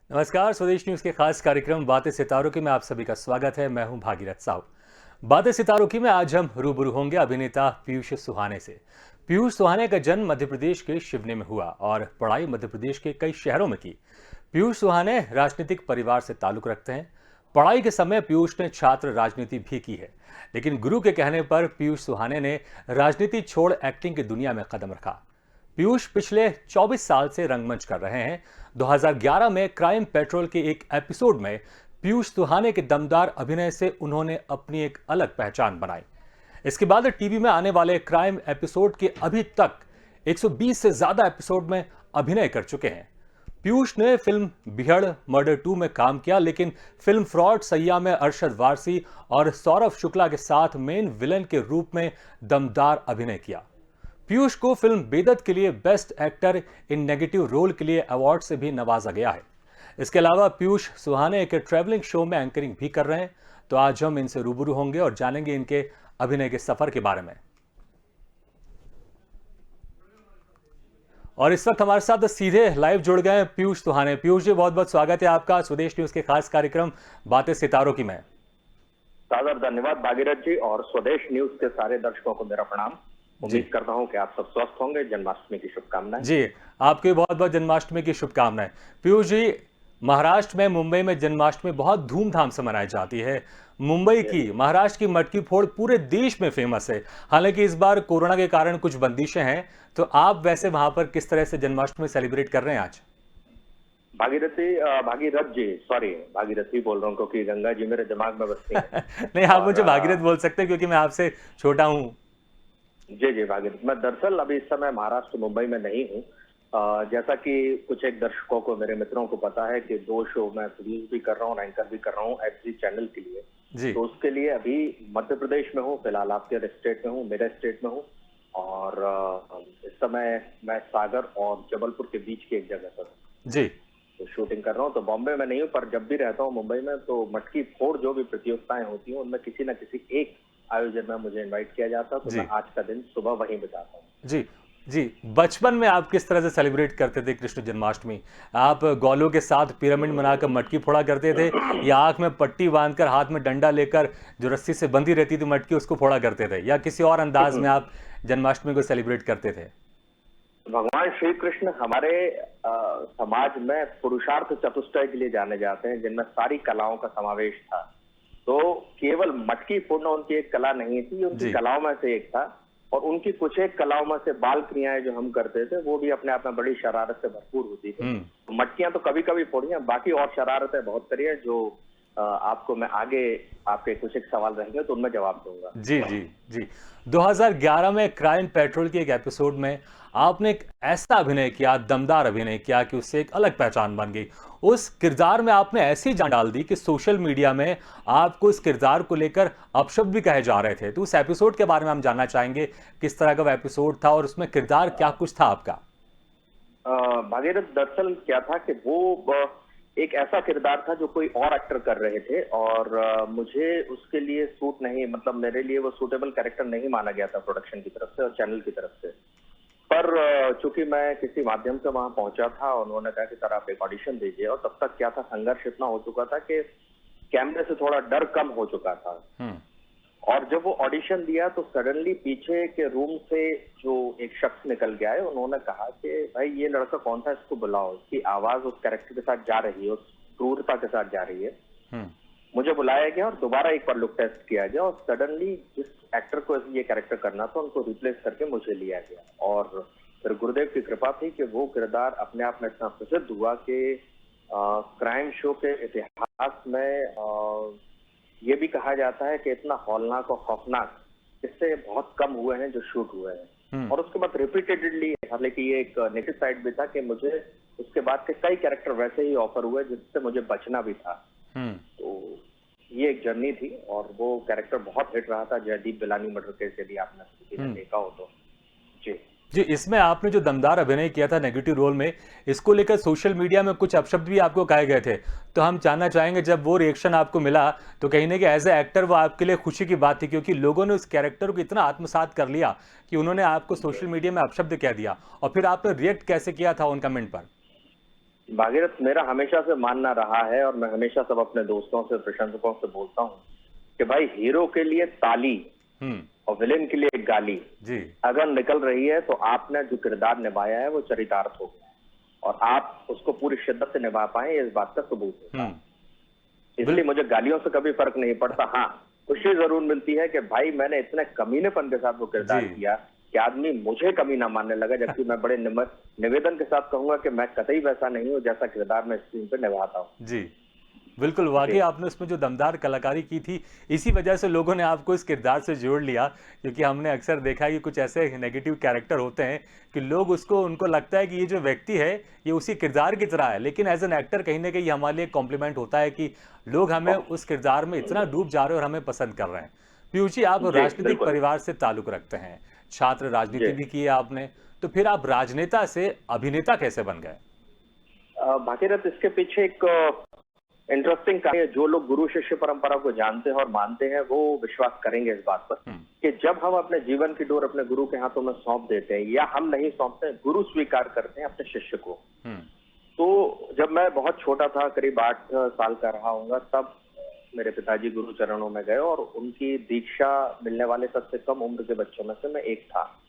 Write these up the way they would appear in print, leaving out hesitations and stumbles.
नमस्कार। स्वदेश न्यूज़ के खास कार्यक्रम बातें सितारों की में आप सभी का स्वागत है। मैं हूं भागीरथ साहू। बातें सितारों की में आज हम रूबरू होंगे अभिनेता पीयूष सुहाने से। पीयूष सुहाने का जन्म मध्य प्रदेश के सिवनी में हुआ और पढ़ाई मध्य प्रदेश के कई शहरों में की। पीयूष सुहाने राजनीतिक परिवार से ताल्लुक रखते हैं। पढ़ाई के समय पीयूष ने छात्र राजनीति भी की है, लेकिन गुरु के कहने पर पीयूष सुहाने ने राजनीति छोड़ एक्टिंग की दुनिया में कदम रखा। पीयूष पिछले 24 साल से रंगमंच कर रहे हैं। 2011 में क्राइम पेट्रोल के एक एपिसोड में पीयूष सुहाने के दमदार अभिनय से उन्होंने अपनी एक अलग पहचान बनाई। इसके बाद टीवी में आने वाले क्राइम एपिसोड के अभी तक 120 से ज्यादा एपिसोड में अभिनय कर चुके हैं। पीयूष ने फिल्म बिहड़ मर्डर 2 में काम किया, लेकिन फिल्म फ्रॉड सैया में अरशद वारसी और सौरभ शुक्ला के साथ मेन विलन के रूप में दमदार अभिनय किया। पीयूष को फिल्म बेदत के लिए best actor in negative role के लिए अवार्ड से भी नवाजा गया है। इसके अलावा पीयूष सुहाने एक ट्रैवलिंग शो में एंकरिंग भी कर रहे हैं। तो आज हम इनसे रूबरू होंगे और जानेंगे इनके अभिनय के सफर के बारे में। और इस वक्त हमारे साथ सीधे लाइव जुड़ गए पीयूष सुहाने। पीयूष जी, बहुत बहुत स्वागत है आपका स्वदेश न्यूज के खास कार्यक्रम बातें सितारों की में। सादर धन्यवाद भागीरथ जी, और स्वदेश न्यूज के सारे दर्शकों को मेरा प्रणाम। उम्मीद करता हूं कि आप सब स्वस्थ होंगे। जन्माष्टमी की शुभकामनाएं। जी, आपके बहुत बहुत जन्माष्टमी की शुभकामनाएं। पीयूष जी, महाराष्ट्र में मुंबई में जन्माष्टमी बहुत धूमधाम से मनाई जाती है। मुंबई की, महाराष्ट्र की मटकी फोड़ पूरे देश में फेमस है। हालांकि इस बार कोरोना के कारण कुछ बंदिशें हैं, तो आप वैसे वहां पर किस तरह से जन्माष्टमी सेलिब्रेट कर रहे हैं आज? भागीरथ जी, सॉरी भागीरथी बोल रहा हूँ क्योंकि गंगा जी मेरे दिमाग में बसती है। नहीं, आप मुझे भागीरथ बोल सकते हैं क्योंकि मैं आपसे छोटा हूँ। जी जी भागीरथ, मैं दरअसल अभी इस समय महाराष्ट्र मुंबई में नहीं हूँ। जैसा कि कुछ एक दर्शकों को, मेरे मित्रों को पता है कि 2 शो मैं प्रोड्यूस भी कर रहा हूँ, एंकर भी कर रहा हूँ एफजी चैनल के लिए। जी। तो उसके लिए अभी मध्य प्रदेश में हूँ, फिलहाल आपके स्टेट में हूँ, मेरे स्टेट में हूँ। और इस समय मैं सागर और जबलपुर के बीच की एक जगह पर जी। तो शूटिंग कर रहा हूँ। तो बॉम्बे में नहीं हूँ, पर जब भी रहता हूँ मुंबई में, तो मटकी फोड़ जो भी प्रतियोगिताएं होती हैं उनमें किसी न किसी एक आयोजन में मुझे इनवाइट किया जाता है। तो मैं आज का दिन सुबह वहीं बिताता हूँ। जी जी। बचपन में आप किस तरह से सेलिब्रेट करते थे कृष्ण जन्माष्टमी? आप गौलों के साथ पिरामिड बनाकर मटकी फोड़ा करते थे, या आंख में पट्टी बांधकर हाथ में डंडा लेकर जो रस्सी से बंधी रहती थी मटकी उसको फोड़ा करते थे, या किसी और अंदाज में आप जन्माष्टमी को सेलिब्रेट करते थे? भगवान श्री कृष्ण हमारे समाज में पुरुषार्थ चतुष्टय के लिए जाने जाते हैं, जिनमें सारी कलाओं का समावेश था। तो केवल मटकी फोड़ना उनकी एक कला नहीं थी, उनकी कलाओं में से एक था। और उनकी कुछ एक कलाओं में से बाल क्रियाएं जो हम करते थे वो भी अपने आप में बड़ी शरारत से भरपूर होती थी। मटकियां तो कभी कभी फोड़ी हैं, बाकी और शरारतें बहुत करी है, जो आपको मैं आगे आपके कुछ एक सवाल रहेंगे तो उनमें जवाब दूंगा। जी जी जी। 2011 में क्राइम पेट्रोल के एक एपिसोड में आपने एक ऐसा अभिनय किया, दमदार अभिनय किया कि उससे एक अलग पहचान बन गई। उस किरदार में आपने ऐसी जान डाल दी कि सोशल मीडिया में आपको इस किरदार को लेकर अपशब्द भी कहे जा रहे थे। तो उस एपिसोड के बारे में हम जानना चाहेंगे, किस तरह का वो एपिसोड था और उसमें किरदार क्या कुछ था आपका? भागीरथ, दरअसल क्या था कि वो एक ऐसा किरदार था जो कोई और एक्टर कर रहे थे, और मुझे उसके लिए सूट नहीं, मतलब मेरे लिए वो सूटेबल कैरेक्टर नहीं माना गया था प्रोडक्शन की तरफ से और चैनल की तरफ से। पर चूंकि मैं किसी माध्यम से वहां पहुंचा था, उन्होंने कहा कि सर आप एक ऑडिशन दीजिए, और तब तक क्या था, संघर्ष इतना हो चुका था कि कैमरे से थोड़ा डर कम हो चुका था। और जब वो ऑडिशन दिया तो सडनली पीछे के रूम से जो एक शख्स निकल के आए, उन्होंने कहा कि भाई ये लड़का कौन था, इसको बुलाओ, इसकी आवाज उस कैरेक्टर के साथ जा रही है, उस क्रूरता के साथ जा रही है। मुझे बुलाया गया और दोबारा एक बार लुक टेस्ट किया गया, और सडनली जिस एक्टर को ये कैरेक्टर करना था उनको रिप्लेस करके मुझे लिया गया। और फिर गुरुदेव की कृपा थी कि वो किरदार अपने आप में इतना प्रसिद्ध हुआ कि क्राइम शो के इतिहास में ये भी कहा जाता है कि इतना हौलनाक और खौफनाक इससे बहुत कम हुए हैं जो शूट हुए हैं। और उसके बाद रिपीटेडली, हालांकि ये एक नेगेटिव साइड भी था कि मुझे उसके बाद के कई कैरेक्टर वैसे ही ऑफर हुए जिससे मुझे बचना भी था। तो ये एक जर्नी थी, और वो कैरेक्टर बहुत हिट रहा था, जयदीप बिलानी मर्डर केस, यदि आपने देखा हो तो। जी जी। इसमें आपने जो दमदार अभिनय किया था नेगेटिव रोल में, इसको लेकर सोशल मीडिया में कुछ अपशब्द भी आपको कहे गए थे। तो हम जानना चाहेंगे, जब वो रिएक्शन आपको मिला तो कहीं ना कहीं एज ए एक्टर वो आपके लिए खुशी की बात थी, क्योंकि लोगों ने उस कैरेक्टर को इतना आत्मसात कर लिया कि उन्होंने आपको सोशल मीडिया में अपशब्द कह दिया। और फिर आपने रिएक्ट कैसे किया था उन कमेंट पर? भागीरथ, मेरा हमेशा से मानना रहा है और मैं हमेशा सब अपने दोस्तों से, प्रशंसकों से बोलता हूँ कि भाई हीरो के लिए ताली हम्म। और विलेन के लिए एक गाली जी। अगर निकल रही है तो आपने जो किरदार निभाया है वो चरितार्थ हो गया है और आप उसको पूरी शिद्दत से निभा पाए, इस बात का सबूत होता है। इसलिए बिल मुझे गालियों से कभी फर्क नहीं पड़ता। हाँ, खुशी जरूर मिलती है कि भाई मैंने इतने कमीनेपन के साथ वो जी। किरदार किया कि आदमी मुझे कमीना मानने लगा, जबकि मैं बड़े निवेदन के साथ कहूंगा कि मैं कतई वैसा नहीं हूं जैसा किरदार मैं स्क्रीन पे निभाता हूँ। जी, बिल्कुल, वाक़ई जी। आपने उसमें जो दमदार कलाकारी की थी, इसी वजह से लोगों ने आपको इस किरदार से जोड़ लिया, क्योंकि हमने अक्सर देखा है कि कुछ ऐसे नेगेटिव कैरेक्टर होते हैं कि लोग उसको उनको लगता है कि ये जो व्यक्ति है, ये उसी किरदार की तरह है। लेकिन एज़ एन एक्टर कहीं न कहीं ये हमारे लिए एक कॉम्प्लीमेंट होता है कि लोग हमें उस किरदार में इतना डूब जा रहे हैं और हमें पसंद कर रहे हैं। पीयूष जी, आप जी राजनीतिक बिल्कुल। परिवार से ताल्लुक़ रखते हैं, छात्र जी। राजनीति भी की है आपने, तो फिर आप राजनेता से अभिनेता कैसे बन गए? भागीरथ, इसके पीछे एक इंटरेस्टिंग कहानी है। जो लोग गुरु शिष्य परंपरा को जानते हैं और मानते हैं वो विश्वास करेंगे इस बात पर हुँ, कि जब हम अपने जीवन की डोर अपने गुरु के हाथों में सौंप देते हैं, या हम नहीं सौंपते, गुरु स्वीकार करते हैं अपने शिष्य को। हुँ, तो जब मैं बहुत छोटा था, करीब 8 साल का रहा होऊंगा, तब मेरे पिताजी गुरु चरणों में गए और उनकी दीक्षा मिलने वाले सबसे कम उम्र के बच्चों में से मैं एक था।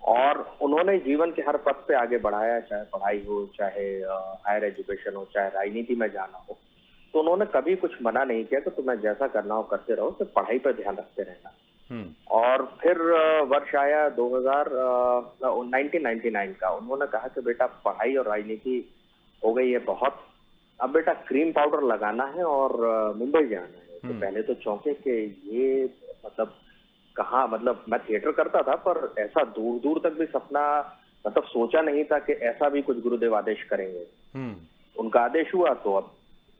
और उन्होंने जीवन के हर पथ पे आगे बढ़ाया, चाहे पढ़ाई हो, चाहे हायर एजुकेशन हो, चाहे राजनीति में जाना हो। तो उन्होंने कभी कुछ मना नहीं किया कि तुम्हें जैसा करना हो करते रहो, सिर्फ पढ़ाई पर ध्यान रखते रहना। हुँ, और फिर वर्ष आया 1999 का। उन्होंने कहा कि बेटा, पढ़ाई और राजनीति हो गई है बहुत, अब बेटा क्रीम पाउडर लगाना है और मुंबई जाना है। तो हुँ, पहले तो चौंके कि ये मतलब कहाँ, मतलब मैं थिएटर करता था पर ऐसा दूर दूर तक भी सपना, मतलब सोचा नहीं था कि ऐसा भी कुछ गुरुदेव आदेश करेंगे। हुँ, उनका आदेश हुआ तो अब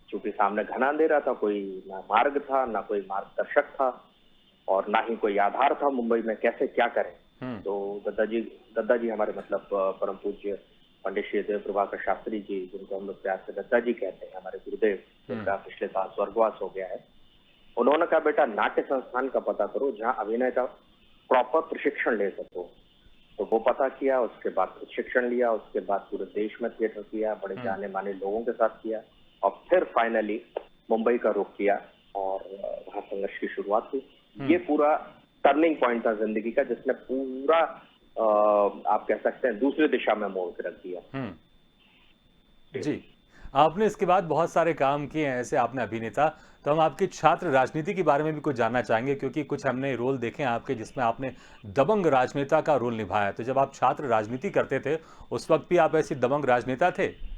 चूंकि सामने घना अंधेरा था, कोई ना मार्ग था, ना कोई मार्गदर्शक था और ना ही कोई आधार था मुंबई में, कैसे क्या करें। हुँ, तो दद्दा जी हमारे, मतलब परम पूज्य पंडित श्री देव प्रभाकर शास्त्री जी, जिनको हम लोग प्यार से दद्दा जी कहते हैं, हमारे गुरुदेव, हुँ, जिनका पिछले साल स्वर्गवास हो गया है। उन्होंने कहा बेटा, नाट्य संस्थान का पता करो जहाँ अभिनय का प्रॉपर प्रशिक्षण ले सको। तो वो पता किया, उसके बाद प्रशिक्षण लिया, उसके बाद पूरे देश में थिएटर किया, बड़े हुँ, जाने माने लोगों के साथ किया और फिर फाइनली मुंबई का रुख किया और वहां संघर्ष की शुरुआत हुई। ये पूरा टर्निंग पॉइंट था जिंदगी का, जिसने पूरा आप कह सकते हैं दूसरी दिशा में मोड़ के रख दिया। हुँ। जी, आपने इसके बाद बहुत सारे काम किए हैं ऐसे आपने अभिनेता, तो हम आपकी छात्र राजनीति के बारे में भी कुछ जानना चाहेंगे, क्योंकि कुछ हमने रोल देखे हैं आपके जिसमें आपने दबंग राजनेता का रोल निभाया। तो जब आप छात्र राजनीति करते थे, उस वक़्त भी आप ऐसे दबंग राजनेता थे?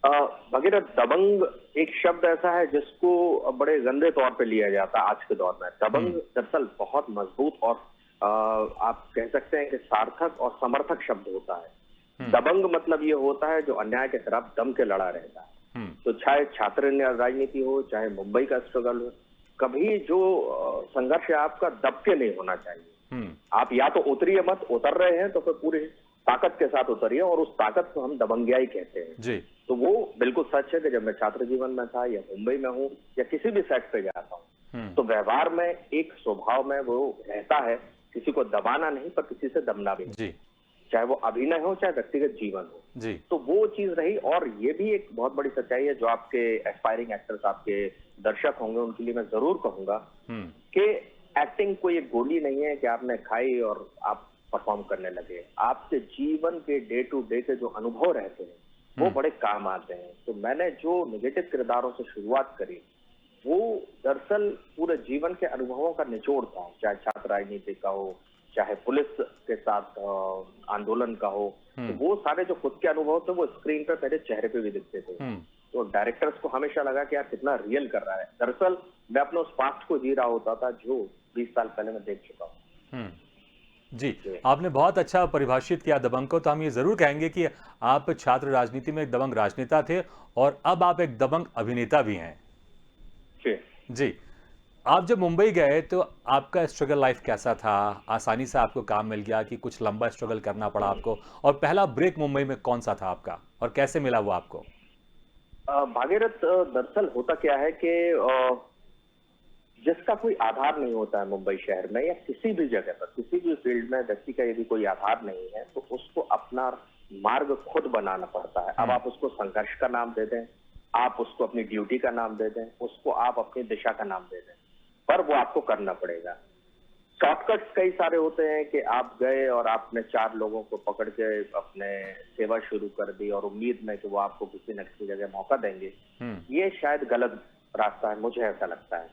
अ, भगीरथ, दबंग एक शब्द ऐसा है जिसको बड़े गंदे तौर पे लिया जाता है आज के दौर में। दबंग हुँ, दरअसल बहुत मजबूत और आप कह सकते हैं कि सार्थक और समर्थक शब्द होता है। हुँ, दबंग मतलब ये होता है जो अन्याय के खिलाफ दम के लड़ा रहता है। हुँ, तो चाहे छात्र राजनीति हो, चाहे मुंबई का स्ट्रगल हो, कभी जो संघर्ष है आपका दब के नहीं होना चाहिए। हुँ, आप या तो उतरिए मत, उतर रहे हैं तो फिर पूरी ताकत के साथ उतरिए, और उस ताकत को हम दबंगियाई कहते हैं। जी, तो वो बिल्कुल सच है कि जब मैं छात्र जीवन में था या मुंबई में हूँ या किसी भी सेट पे जाता हूँ, हुँ, तो व्यवहार में एक स्वभाव में वो रहता है, किसी को दबाना नहीं पर किसी से दबना भी नहीं, जी, चाहे वो अभिनय हो चाहे व्यक्तिगत जीवन हो। जी, तो वो चीज रही। और ये भी एक बहुत बड़ी सच्चाई है जो आपके एस्पायरिंग एक्टर्स, आपके दर्शक होंगे, उनके लिए मैं जरूर कहूंगा हुँ, कि एक्टिंग कोई एक गोली नहीं है कि आपने खाई और आप परफॉर्म करने लगे। आपके जीवन के डे टू डे के जो अनुभव रहते हैं वो हुँ, बड़े काम आते हैं। तो मैंने जो निगेटिव किरदारों से शुरुआत करी, वो दरअसल पूरे जीवन के अनुभवों का निचोड़ था, चाहे छात्र राजनीति का हो, चाहे पुलिस के साथ आंदोलन का हो। तो हुँ, वो सारे जो खुद के अनुभव थे वो स्क्रीन पर मेरे चेहरे पे भी दिखते थे। हुँ, तो डायरेक्टर्स को हमेशा लगा कि यार कितना रियल कर रहा है। दरअसल मैं अपने उस पास्ट को जी रहा होता था जो 20 साल पहले मैं देख चुका हूँ। हुँ। जी, जी। आपने बहुत अच्छा परिभाषित किया दबंग को, तो हम ये ज़रूर कहेंगे कि आप छात्र राजनीति में एक दबंग राजनेता थे और अब आप एक दबंग अभिनेता भी हैं। जी। जी, आप जब मुंबई गए तो आपका स्ट्रगल लाइफ कैसा था? आसानी से आपको काम मिल गया कि कुछ लंबा स्ट्रगल करना पड़ा आपको? और पहला ब्रेक मुंबई में कौन-सा था आपका? और कैसे मिला वो आपको? भागीरथ, दरअसल होता क्या है कि जिसका कोई आधार नहीं होता है मुंबई शहर में या किसी भी जगह पर, किसी भी फील्ड में व्यक्ति का यदि कोई आधार नहीं है तो उसको अपना मार्ग खुद बनाना पड़ता है। अब आप उसको संघर्ष का नाम दे दें, आप उसको अपनी ड्यूटी का नाम दे दें, उसको आप अपनी दिशा का नाम दे दें, पर वो आपको करना पड़ेगा। शॉर्टकट्स कई सारे होते हैं कि आप गए और आपने 4 लोगों को पकड़ के अपने सेवा शुरू कर दी और उम्मीद में कि वो आपको किसी न किसी जगह मौका देंगे। ये शायद गलत रास्ता है, मुझे ऐसा लगता है।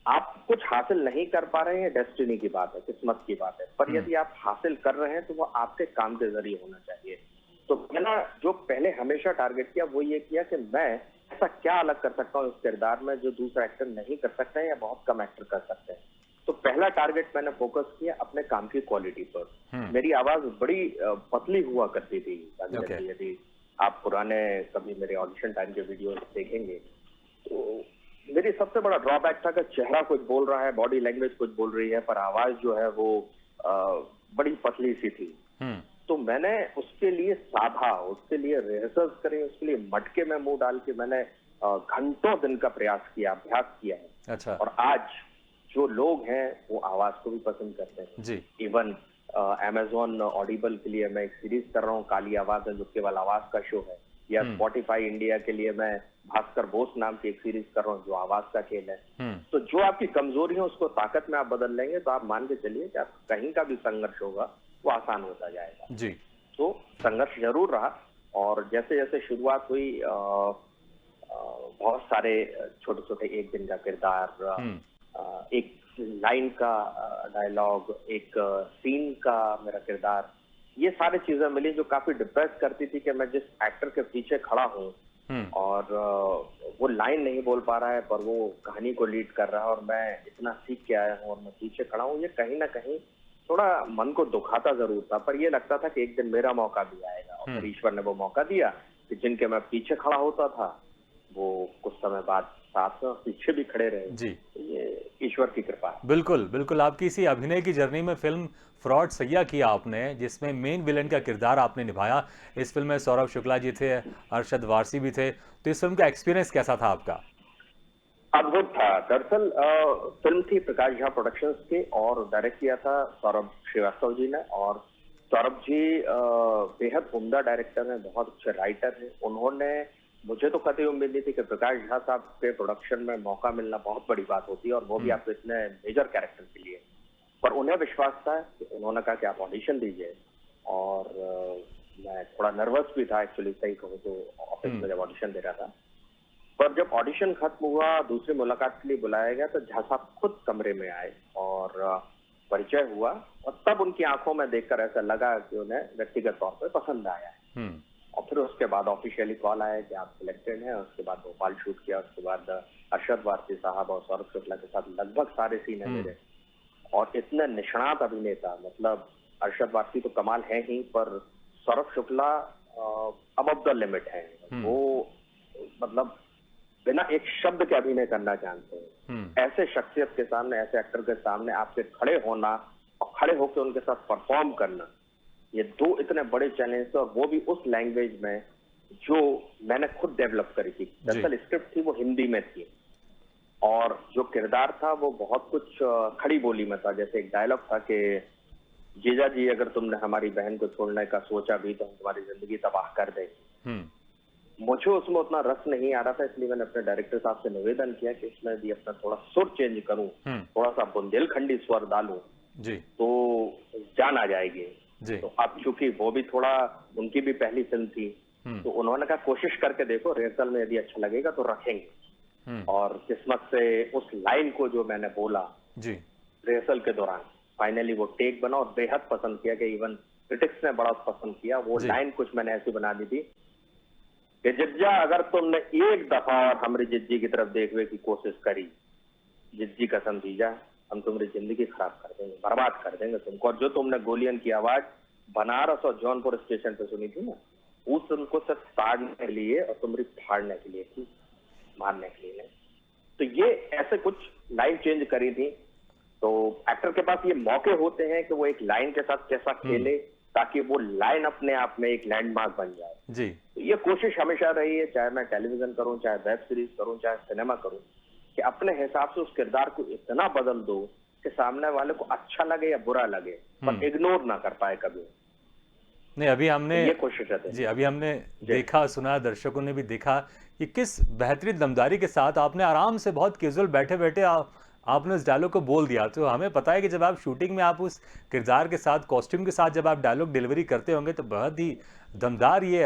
आप कुछ हासिल नहीं कर पा रहे हैं, डेस्टिनी की बात है, किस्मत की बात है, पर यदि आप हासिल कर रहे हैं तो वो आपके काम के जरिए होना चाहिए। तो मैंने जो पहले हमेशा टारगेट किया वो ये किया कि मैं ऐसा क्या अलग कर सकता हूँ इस किरदार में जो दूसरा एक्टर नहीं कर सकता है या बहुत कम एक्टर कर सकते हैं। तो पहला टारगेट मैंने फोकस किया अपने काम की क्वालिटी पर। मेरी आवाज बड़ी पतली हुआ करती थी। यदि आप पुराने कभी मेरे ऑडिशन टाइम के वीडियो देखेंगे तो मेरी सबसे बड़ा ड्रॉबैक था कि चेहरा कुछ बोल रहा है, बॉडी लैंग्वेज कुछ बोल रही है, पर आवाज जो है वो बड़ी पतली सी थी। तो मैंने उसके लिए साधा, उसके लिए रिहर्सल्स करी, उसके लिए मटके में मुंह डाल के मैंने घंटों दिन का प्रयास किया, अभ्यास किया है। अच्छा। और आज जो लोग हैं वो आवाज को भी पसंद करते हैं जी। इवन अमेजोन ऑडिबल के लिए मैं एक सीरीज कर रहा हूँ, काली आवाज है, जो केवल आवाज का शो है। या स्पॉटिफाई इंडिया के लिए मैं भास्कर बोस नाम की एक सीरीज कर रहा हूँ जो आवाज का खेल है। तो जो आपकी कमजोरी है उसको ताकत में आप बदल लेंगे तो आप मान के चलिए कि आप कहीं का भी संघर्ष होगा वो आसान होता जाएगा। जी। तो संघर्ष जरूर रहा और जैसे जैसे शुरुआत हुई बहुत सारे छोटे छोटे एक दिन का किरदार, एक लाइन का डायलॉग, एक सीन का मेरा किरदार, ये सारी चीजें मिली जो काफी डिप्रेस करती थी कि मैं जिस एक्टर के पीछे खड़ा हूँ और वो लाइन नहीं बोल पा रहा है पर वो कहानी को लीड कर रहा है और मैं इतना सीख के आया हूँ और मैं पीछे खड़ा हूँ, ये कहीं ना कहीं थोड़ा मन को दुखाता जरूर था। पर ये लगता था कि एक दिन मेरा मौका भी आएगा और फिर ईश्वर ने वो मौका दिया कि जिनके मैं पीछे खड़ा होता था वो कुछ समय बाद साथ में और पीछे भी खड़े रहे। जी। ये ईश्वर की कृपा है। बिल्कुल बिल्कुल। आपकी इसी अभिनय की जर्नी में फिल्म फ्रॉड सैया किया आपने, जिसमें मेन विलेन का किरदार आपने निभाया। इस फिल्म में सौरभ शुक्ला जी थे, अरशद वारसी भी थे। तो इस फिल्म का एक्सपीरियंस कैसा था आपका? अद्भुत था। दरअसल फिल्म थी प्रकाश झा प्रोडक्शंस की और डायरेक्ट किया था सौरभ श्रीवास्तव जी ने। और सौरभ जी बेहद उम्दा डायरेक्टर हैं, बहुत अच्छे राइटर हैं। उन्होंने, मुझे तो कतई उम्मीद नहीं थी कि प्रकाश झा साहब के प्रोडक्शन में मौका मिलना बहुत बड़ी बात होती है और वो भी आपको इतने मेजर कैरेक्टर के लिए। पर उन्हें विश्वास था कि उन्होंने कहा कि आप ऑडिशन दीजिए। और मैं थोड़ा नर्वस भी था एक्चुअली, सही कहूँ तो ऑफिस में जब ऑडिशन दे रहा था। पर जब ऑडिशन खत्म हुआ, दूसरी मुलाकात के लिए बुलाया गया तो झा साहब खुद कमरे में आए और परिचय हुआ और तब उनकी आंखों में देखकर ऐसा लगा कि उन्हें व्यक्तिगत तौर पर पसंद आया है। और फिर उसके बाद ऑफिशियली कॉल आया कि आप सिलेक्टेड हैं। उसके बाद भोपाल शूट किया, उसके बाद अरशद वारसी साहब और सौरभ शुक्ला के साथ लगभग सारे सीन है मेरे। और इतने निष्णात अभिनेता, मतलब अरशद वारसी तो कमाल है ही, पर Saurabh Shukla above the limit है। वो मतलब बिना एक शब्द के अभिनय करना जानते हैं। ऐसे शख्सियत के सामने, ऐसे एक्टर के सामने आपके खड़े होना और खड़े होकर उनके साथ परफॉर्म करना, ये दो इतने बड़े चैलेंज थे और वो भी उस लैंग्वेज में जो मैंने खुद डेवलप करी थी। दरअसल स्क्रिप्ट थी वो हिंदी में थी और जो किरदार था वो बहुत कुछ खड़ी बोली में था। जैसे एक डायलॉग था कि जीजा जी अगर तुमने हमारी बहन को छोड़ने का सोचा भी तो हम तुम्हारी जिंदगी तबाह कर देंगे। मुझे उसमें उतना रस नहीं आ रहा था, इसलिए मैंने अपने डायरेक्टर साहब से निवेदन किया कि इसमें भी अपना थोड़ा सुर चेंज करूं, थोड़ा सा बुंदेलखंडी स्वर डालूं तो जान आ जाएगी। तो अब चूंकि वो भी थोड़ा, उनकी भी पहली फिल्म थी तो उन्होंने कहा कोशिश करके देखो, रिहर्सल में यदि अच्छा लगेगा तो रखेंगे। और किस्मत से उस लाइन को जो मैंने बोला रिहर्सल के दौरान, फाइनली वो टेक बना और बेहद पसंद किया कि इवन क्रिटिक्स ने बड़ा पसंद किया। वो लाइन कुछ मैंने ऐसी बना दी थी कि जिज्जा अगर तुमने एक दफा और हमारी जिज्जी की तरफ देखने की कोशिश करी, जिज्जी कसम दीजा हम तुम्हारी जिंदगी खराब कर देंगे, बर्बाद कर देंगे तुमको। और जो तुमने गोलियन की आवाज बनारस और जौनपुर स्टेशन पे सुनी थी ना, उस उनको सिर्फ ताड़ने के लिए और तुम्हारी फाड़ने के लिए थी, मारने के लिए नहीं। तो ये ऐसे कुछ लाइन चेंज करी थी। तो एक्टर के पास ये मौके होते हैं कि वो एक लाइन के साथ कैसा खेले ताकि वो लाइन अपने आप में एक लैंडमार्क बन जाए। जी। तो ये कोशिश हमेशा रही है, चाहे मैं टेलीविजन करूं, चाहे वेब सीरीज करूं, चाहे सिनेमा करूं, कि अपने हिसाब से उस किरदार को इतना बदल दो कि सामने वाले को अच्छा लगे या बुरा लगे पर इग्नोर ना कर पाए कभी। नहीं, अभी हमने ये कोशिश रहती है। जी, अभी हमने जी। देखा, सुना, दर्शकों ने भी देखा कि किस बेहतरीन दमदारी के साथ आपने आराम से बहुत कैजुअल बैठे-बैठे आपने उस डायलॉग को बोल दिया। तो हमें पता है कि जब आप शूटिंग में आप उस किरदार के साथ, कॉस्ट्यूम के साथ जब आप डायलॉग डिलीवरी करते होंगे तो बहुत ही दमदार ये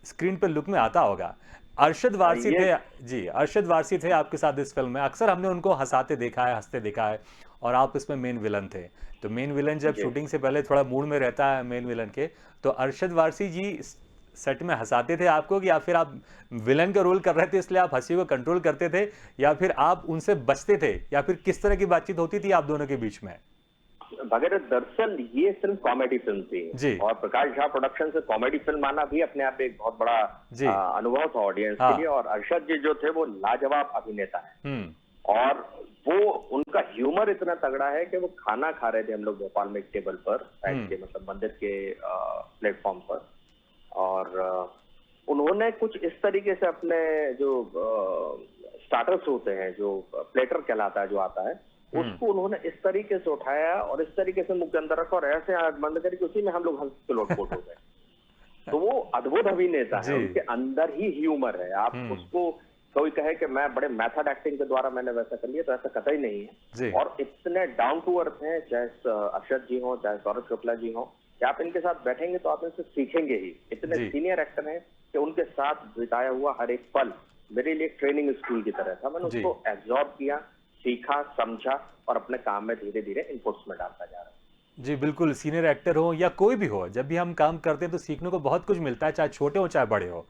स्क्रीन पे लुक में आता होगा। अरशद वारसी ये थे जी, अरशद वारसी थे आपके साथ इस फ़िल्म में। अक्सर हमने उनको हँसाते देखा है, हँसते देखा है और आप इसमें मेन विलन थे। तो मेन विलन जब जी। शूटिंग से पहले थोड़ा मूड में रहता है मेन विलन के, तो अरशद वारसी जी सेट में हंसाते थे आपको कि या फिर आप विलन का रोल कर रहे थे इसलिए आप हंसी को कंट्रोल करते थे या फिर आप उनसे बचते थे या फिर किस तरह की बातचीत होती थी आप दोनों के बीच में? भगीरथ, दरअसल ये फिल्म कॉमेडी फिल्म थी जी। और प्रकाश झा प्रोडक्शन से कॉमेडी फिल्म आना भी अपने आप में एक बहुत बड़ा जी। अनुभव था ऑडियंस के हाँ। लिए। और अरशद जी जो थे वो लाजवाब अभिनेता है हम्म। और वो उनका ह्यूमर इतना तगड़ा है कि वो खाना खा रहे थे हम लोग भोपाल में एक टेबल पर बैठ के, मतलब मंदिर के प्लेटफॉर्म पर। और उन्होंने कुछ इस तरीके से अपने जो स्टार्टर्स होते हैं, जो प्लेटर कहलाता है जो आता है, उसको उन्होंने इस तरीके से उठाया और इस तरीके से मुंह के अंदर रखा और ऐसे आंख बंद करी कि उसी में हम लोग हंस के लोटपोट हो गए। तो वो अद्भुत अभिनेता है, जी। उनके अंदर ही ह्यूमर है। आप उसको कोई कहे कि मैं बड़े मेथड एक्टिंग के द्वारा मैंने वैसा कर लिया, तो ऐसा कतई नहीं जी। है। और इतने डाउन टू अर्थ हैं, चाहे अरशद जी हो चाहे सौरभ शुक्ला जी हो, कि आप इनके साथ बैठेंगे तो आप इनसे सीखेंगे ही। इतने जी। सीनियर एक्टर हैं कि उनके साथ बिताया हुआ हर एक पल मेरे लिए ट्रेनिंग स्कूल की तरह था। मैंने जी। उसको एब्जॉर्ब किया, सीखा, समझा और अपने काम में धीरे धीरे इनपुट्स में डालता जा रहा हूं। जी, बिल्कुल, सीनियर एक्टर हो या कोई भी हो, जब भी हम काम करते हैं तो सीखने को बहुत कुछ मिलता है, चाहे छोटे हो चाहे बड़े हो।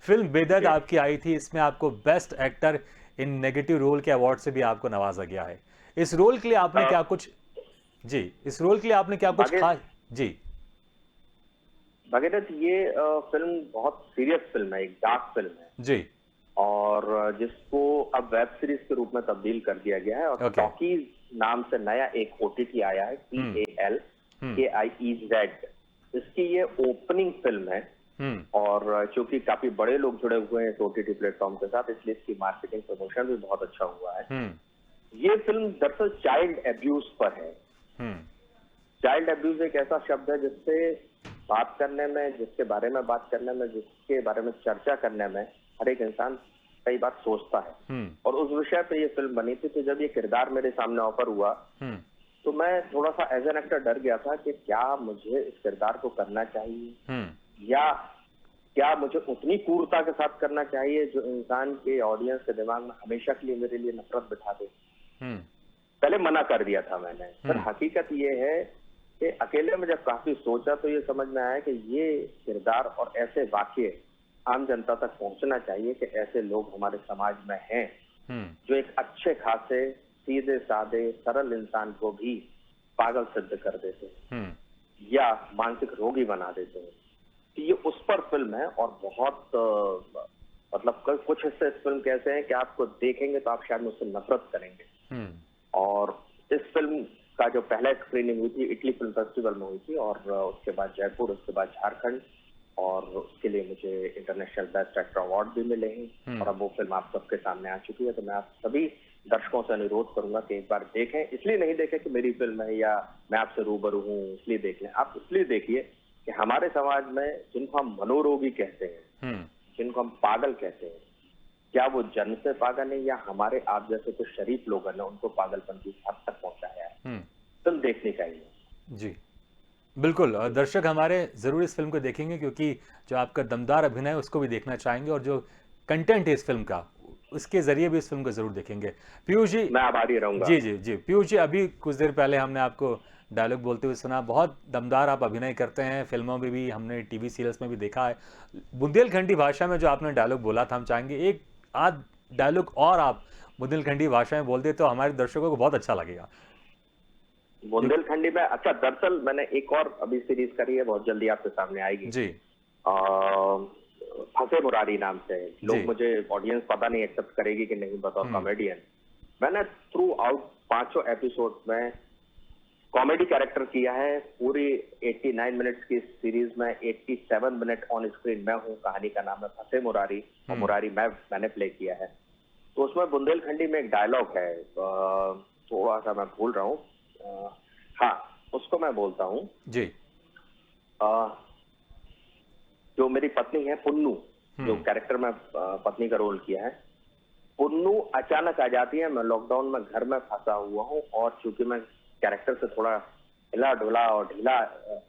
फिल्म बेदर्द जी। आपकी आई थी, इसमें आपको best actor in negative role के अवार्ड से भी आपको नवाजा गया है। इस रोल के लिए आपने क्या कुछ जी, इस रोल के लिए आपने क्या कुछ बाकी खास जी, भगीरथ, ये फिल्म बहुत सीरियस फिल्म है, एक डार्क फिल्म है जी, और जिसको अब वेब सीरीज के रूप में तब्दील कर दिया गया है। और ओके। टॉकीज नाम से नया एक ओटीटी आया है, TALKIEZ। इसकी ये ओपनिंग फिल्म है और चूंकि काफी बड़े लोग जुड़े हुए हैं इस ओटीटी प्लेटफॉर्म के साथ, इसलिए इसकी मार्केटिंग प्रमोशन भी बहुत अच्छा हुआ है। ये फिल्म दरअसल चाइल्ड एब्यूज पर है। चाइल्ड एब्यूज एक ऐसा शब्द है जिससे बात करने में, जिसके बारे में बात करने में, जिसके बारे में चर्चा करने में हर एक इंसान कई बार सोचता है। और उस विषय पे ये फिल्म बनी थी। तो जब ये किरदार मेरे सामने ऑफर हुआ तो मैं थोड़ा सा एज एन एक्टर डर गया था कि क्या मुझे इस किरदार को करना चाहिए या क्या मुझे उतनी क्रूरता के साथ करना चाहिए जो इंसान के, ऑडियंस के दिमाग में हमेशा के लिए मेरे लिए नफरत बिठा दे। पहले मना कर दिया था मैंने। पर हकीकत ये है कि अकेले में जब काफी सोचा तो ये समझ में आया कि ये किरदार और ऐसे वाक्य आम जनता तक पहुंचना चाहिए कि ऐसे लोग हमारे समाज में हैं जो एक अच्छे खासे, सीधे साधे, सरल इंसान को भी पागल सिद्ध कर देते हैं या मानसिक रोगी बना देते हैं। तो ये उस पर फिल्म है और बहुत मतलब कुछ हिस्से इस फिल्म के ऐसे हैं कि आपको देखेंगे तो आप शायद मुझसे नफरत करेंगे। और इस फिल्म का जो पहला स्क्रीनिंग हुई थी इटली फिल्म फेस्टिवल में हुई थी और उसके बाद जयपुर, उसके बाद झारखंड, और उसके लिए मुझे इंटरनेशनल बेस्ट एक्टर अवार्ड भी मिले हैं। और अब वो फिल्म आप सबके सामने आ चुकी है। तो मैं आप सभी दर्शकों से अनुरोध करूंगा कि एक बार देखें। इसलिए नहीं देखें कि मेरी फिल्म है या मैं आपसे रूबरू हूँ इसलिए देख लें। आप इसलिए देखिए कि हमारे समाज में जिनको हम मनोरोगी कहते हैं, जिनको हम पागल कहते हैं, क्या वो जन्म से पागल है या हमारे आप जैसे कुछ शरीफ लोग हैं उनको पागलपन की हद तक पहुंचाया है। फिल्म देखनी चाहिए। जी, बिल्कुल। दर्शक हमारे ज़रूर इस फिल्म को देखेंगे क्योंकि जो आपका दमदार अभिनय है उसको भी देखना चाहेंगे और जो कंटेंट है इस फिल्म का उसके ज़रिए भी इस फिल्म को ज़रूर देखेंगे। पीयूष जी, मैं आभारी रहूंगा। जी जी जी, पीयूष जी, अभी कुछ देर पहले हमने आपको डायलॉग बोलते हुए सुना। बहुत दमदार आप अभिनय करते हैं, फिल्मों में भी, हमने टीवी सीरियल्स में भी देखा है। बुंदेलखंडी भाषा में जो आपने डायलॉग बोला था, हम चाहेंगे एक आध डायलॉग और आप बुंदेलखंडी भाषा में बोल दे तो हमारे दर्शकों को बहुत अच्छा लगेगा। बुंदेलखंडी में, अच्छा, दरअसल मैंने एक और अभी सीरीज करी है, बहुत जल्दी आपके सामने आएगी। जी। फंसे मुरारी नाम से। लोग जी। मुझे, ऑडियंस पता नहीं एक्सेप्ट करेगी कि नहीं बतौर कॉमेडियन। मैंने थ्रू आउट 5 एपिसोड में कॉमेडी कैरेक्टर किया है। पूरी 89 मिनट्स की सीरीज में 87 मिनट ऑन स्क्रीन मैं हूँ। कहानी का नाम है फंसे मुरारी और मुरारी मैंने प्ले किया है। तो उसमें बुंदेलखंडी में एक डायलॉग है, थोड़ा सा मैं भूल रहा हूँ। हाँ, उसको मैं बोलता हूँ। जी। जो मेरी पत्नी है पुन्नू, जो कैरेक्टर में पत्नी का रोल किया है, पुन्नू अचानक आ जाती है। मैं लॉकडाउन में घर में फंसा हुआ हूँ और चूंकि मैं कैरेक्टर से थोड़ा हिला डुला और ढीला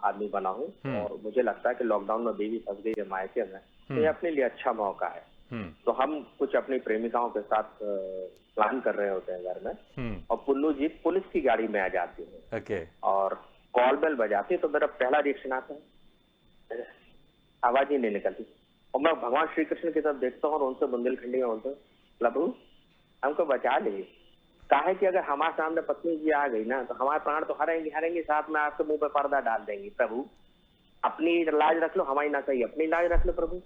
आदमी बना हूँ और मुझे लगता है कि लॉकडाउन में बीवी फंस गई है मायके में, तो ये अपने लिए अच्छा मौका है। तो हम कुछ अपनी प्रेमिकाओं के साथ प्लान कर रहे होते हैं घर में और पुन्नू जी पुलिस की गाड़ी में आ जाती है। ओके। और कॉल बेल बजाती है तो मेरा पहला रिएक्शन आता है, आवाज ही नहीं निकलती और मैं भगवान श्री कृष्ण की तरफ देखता हूँ और उनसे बुंदेलखंडी में बोलता हूँ, प्रभु हमको बचा ले। काहे कि अगर हमारे सामने पत्नी जी आ गई ना तो हमारे प्राण तो हरेंगे, साथ में आपके मुंह पे पर्दा डाल देंगी। प्रभु अपनी लाज रख लो, हमारी ना सही, अपनी लाज रख लो प्रभु।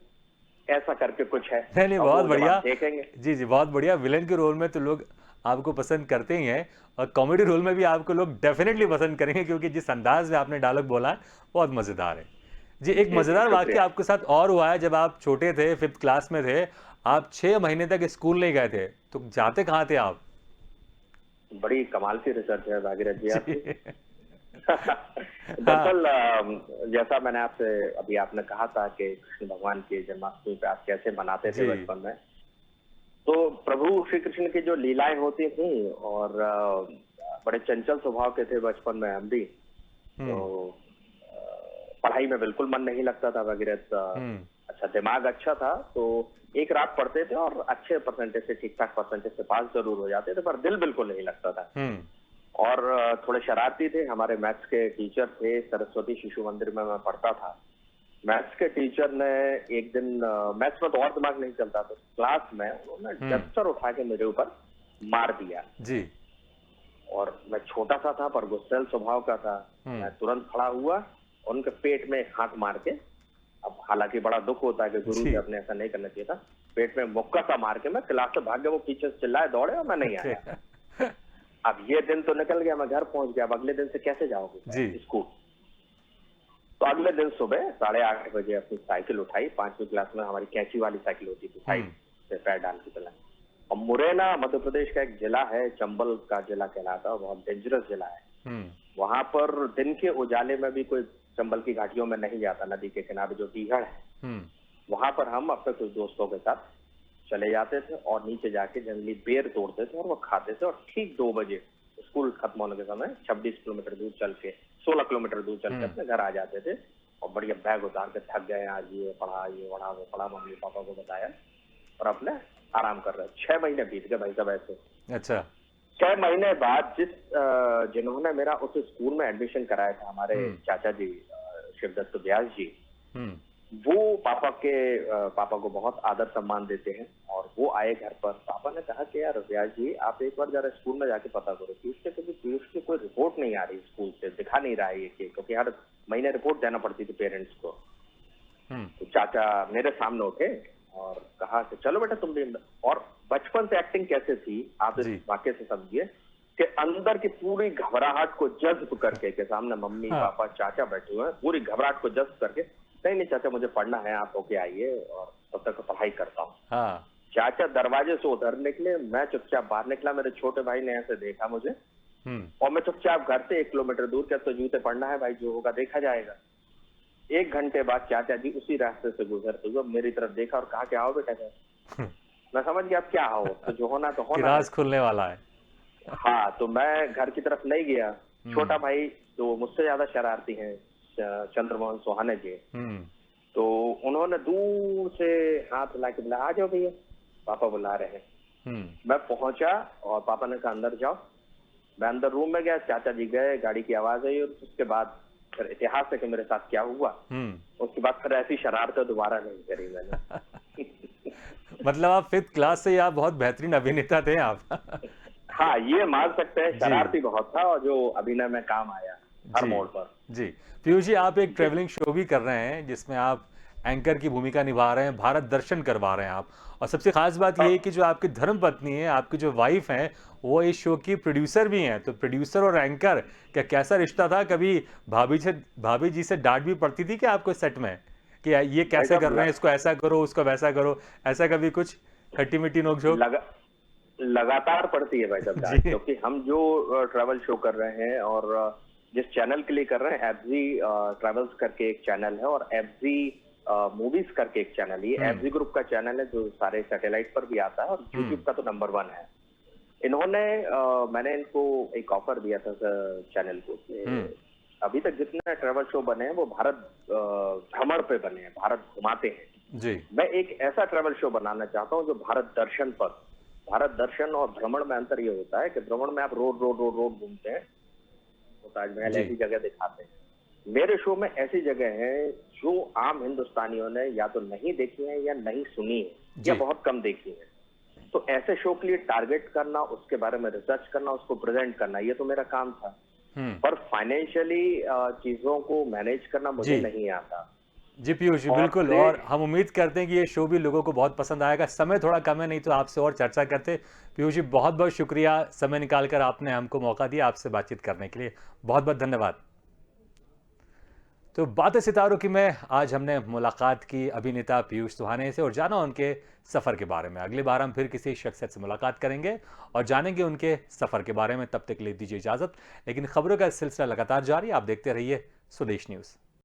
ऐसा करके कुछ है। नहीं, बहुत बढ़िया। देखेंगे जी, बहुत बढ़िया। विलेन के रोल में तो लोग आपको पसंद करते ही हैं और कॉमेडी रोल में भी आपको लोग डेफिनेटली पसंद करेंगे, क्योंकि जिस अंदाज में आपने डायलॉग बोला है बहुत मजेदार है। जी, एक मजेदार वाकया आपके साथ और हुआ है। जब आप छोटे थे, 5th क्लास में थे, आप 6 महीने तक स्कूल नहीं गए थे, तो जाते कहाँ थे आप? बड़ी कमाल की रिसर्च है भागीरथ जी आपकी। दरअसल जैसा मैंने आपसे अभी आपने कहा था कि कृष्ण भगवान की जन्माष्टमी पे आप कैसे मनाते थे बचपन में, तो प्रभु श्री कृष्ण की जो लीलाएं होती थी और बड़े चंचल स्वभाव के थे बचपन में हम भी, तो पढ़ाई में बिल्कुल मन नहीं लगता था भागीरथ। अच्छा दिमाग अच्छा था तो एक रात पढ़ते थे और अच्छे परसेंटेज से, ठीक ठाक परसेंटेज से पास जरूर हो जाते थे, पर दिल बिल्कुल नहीं लगता था। और थोड़े शरारती थे। हमारे मैथ्स के टीचर थे, सरस्वती शिशु मंदिर में मैं पढ़ता था। मैथ्स के टीचर ने एक दिन, मैथ्स में तो और दिमाग नहीं चलता था, क्लास में उन्होंने डस्टर उठा के मेरे ऊपर मार दिया जी। और मैं छोटा सा था पर गुस्सैल स्वभाव का था। मैं तुरंत खड़ा हुआ, उनके पेट में हाथ मार के, अब हालांकि बड़ा दुख होता है कि गुरु से अपने ऐसा नहीं करना चाहिए था, पेट में मुक्का सा मार के मैं क्लास से भाग गया। वो पीछे से चिल्लाए, दौड़े और मैं नहीं आया। अब ये दिन तो निकल गया, मैं घर पहुंच गया। अब अगले दिन से कैसे जाओगे स्कूल? तो अगले दिन सुबह 8:30 बजे अपनी साइकिल उठाई। 5वीं क्लास में हमारी कैंची वाली साइकिल होती थी, साइड से पैर डाल के चला। और मुरैना मध्य प्रदेश का एक जिला है, चंबल का जिला कहलाता है, बहुत डेंजरस जिला है। वहां पर दिन के उजाले में भी कोई चंबल की घाटियों में नहीं जाता। नदी के किनारे जो टीहड़ है, वहां पर हम अपने कुछ दोस्तों के साथ चले जाते थे और नीचे जाके जंगली बेर तोड़ते थे और वो खाते थे। और ठीक 2 बजे स्कूल खत्म होने के समय 26 किलोमीटर दूर चल के, 16 किलोमीटर दूर चल के अपने घर आ जाते थे। और बढ़िया बैग उतार के, थक गए आज, ये पढ़ा वो पढ़ा, मम्मी पापा को बताया और अपने आराम कर रहे। 6 महीने बीत गए भाई साहब ऐसे। अच्छा, 6 महीने बाद जिन्होंने मेरा उस स्कूल में एडमिशन कराया था, हमारे चाचा जी शिवदत्त व्यास जी, वो पापा को बहुत आदर सम्मान देते हैं। और वो आए घर पर। पापा ने कहा कि यार व्यास जी, आप एक बार जरा स्कूल में जाके पता करो कि उसके पीयूष की कोई रिपोर्ट नहीं आ रही स्कूल से, दिखा नहीं रहा है ये, क्योंकि हर महीने रिपोर्ट देना पड़ती थी पेरेंट्स को। तो चाचा मेरे सामने उठे और कहा कि चलो बेटा तुम भी। और बचपन से एक्टिंग कैसे थी आप इस वाक्य से समझिए कि अंदर की पूरी घबराहट को जज्ब करके, के सामने मम्मी पापा चाचा बैठे हुए हैं, पूरी घबराहट को जज्ब करके, नहीं चाचा मुझे पढ़ना है, आप होके आइए और तब तक पढ़ाई करता हूँ। चाचा दरवाजे से उधर निकले, मैं चुपचाप बाहर निकला। मेरे छोटे भाई ने ऐसे देखा मुझे और मैं चुपचाप घर से 1 किलोमीटर दूर, क्या तो जूते पढ़ना है भाई, जो होगा देखा जाएगा। 1 घंटे बाद चाचा जी उसी रास्ते से गुजरते हुए मेरी तरफ देखा और कहा कि आओ बेटा घर। मैं समझ गया अब क्या हो, तो जो होना तो होना, राज खुलने वाला है। हाँ, तो मैं घर की तरफ नहीं गया। छोटा भाई जो मुझसे ज्यादा शरारती हैं, चंद्रमोहन सोहाने जी, तो उन्होंने दूर से हाथ हिला के बोला, आ जाओ भैया, पापा बुला रहे हैं। मैं पहुंचा और पापा ने कहा अंदर जाओ। मैं अंदर रूम में गया, चाचा जी गए, गाड़ी की आवाज आई और उसके बाद फिर इतिहास है कि मेरे साथ क्या हुआ। उसके बाद फिर ऐसी शरारतें दोबारा नहीं करी मैंने। मतलब आप 5th क्लास से आप बहुत बेहतरीन अभिनेता थे आप। हाँ, ये मान सकते हैं, शरारती बहुत था और जो अभिनय में काम आया हर मोड़ पर। जी पीयूष जी, आप एक ट्रैवलिंग शो भी कर रहे हैं जिसमें आप एंकर की भूमिका निभा रहे हैं, भारत दर्शन करवा रहे हैं आप। और सबसे खास बात ये है कि जो आपकी धर्म पत्नी है, आपकी जो वाइफ हैं, वो इस शो की प्रोड्यूसर भी हैं। तो प्रोड्यूसर और एंकर क्या कैसा रिश्ता था? कभी भाभी जी से डांट भी पड़ती थी कि आपको सेट में कि ये कैसे कर रहे हैं, इसको ऐसा करो, उसको वैसा करो, ऐसा कभी कुछ खट्टी मीठी नोकझोंक? लगातार पड़ती है भाई साहब, क्योंकि हम जो ट्रैवल शो कर रहे हैं और जिस चैनल के लिए कर रहे हैं, एफजी ट्रैवल्स करके एक चैनल है और एफजी मूवीज करके एक चैनल, ये एफजी ग्रुप का चैनल है जो सारे सैटेलाइट पर भी आता है और यूट्यूब का तो नंबर 1 है। इन्होंने मैंने इनको एक ऑफर दिया था चैनल को कि अभी तक जितने ट्रैवल शो बने हैं वो भारत भ्रमण पे बने हैं, भारत घुमाते हैं। जी। मैं एक ऐसा ट्रैवल शो बनाना चाहता हूँ जो भारत दर्शन पर, भारत दर्शन और भ्रमण में अंतर ये होता है कि भ्रमण में आप रोड रोड रोड रोड घूमते हैं, तो ताजमहल जी। ऐसी जगह दिखाते हैं। मेरे शो में ऐसी जगह है जो आम हिंदुस्तानियों ने या तो नहीं देखी है या नहीं सुनी है या जी। बहुत कम देखी है। तो ऐसे शो के लिए टारगेट करना, उसके बारे में रिसर्च करना, उसको प्रेजेंट करना, ये तो मेरा काम था। पर फाइनेंशियली चीजों को मैनेज करना मुझे जी। नहीं आता। जी पीयूष जी, और बिल्कुल। प्ले और हम उम्मीद करते हैं कि ये शो भी लोगों को बहुत पसंद आएगा। समय थोड़ा कम है, नहीं तो आपसे और चर्चा करते। पीयूष जी, बहुत बहुत शुक्रिया, समय निकाल कर आपने हमको मौका दिया आपसे बातचीत करने के लिए। बहुत बहुत धन्यवाद। तो बातें सितारों की में आज हमने मुलाकात की अभिनेता पीयूष सुहाने से और जाना उनके सफ़र के बारे में। अगली बार हम फिर किसी शख्सियत से मुलाकात करेंगे और जानेंगे उनके सफ़र के बारे में। तब तक के लिए दीजिए इजाज़त, लेकिन खबरों का सिलसिला लगातार जारी। आप देखते रहिए स्वदेश न्यूज़।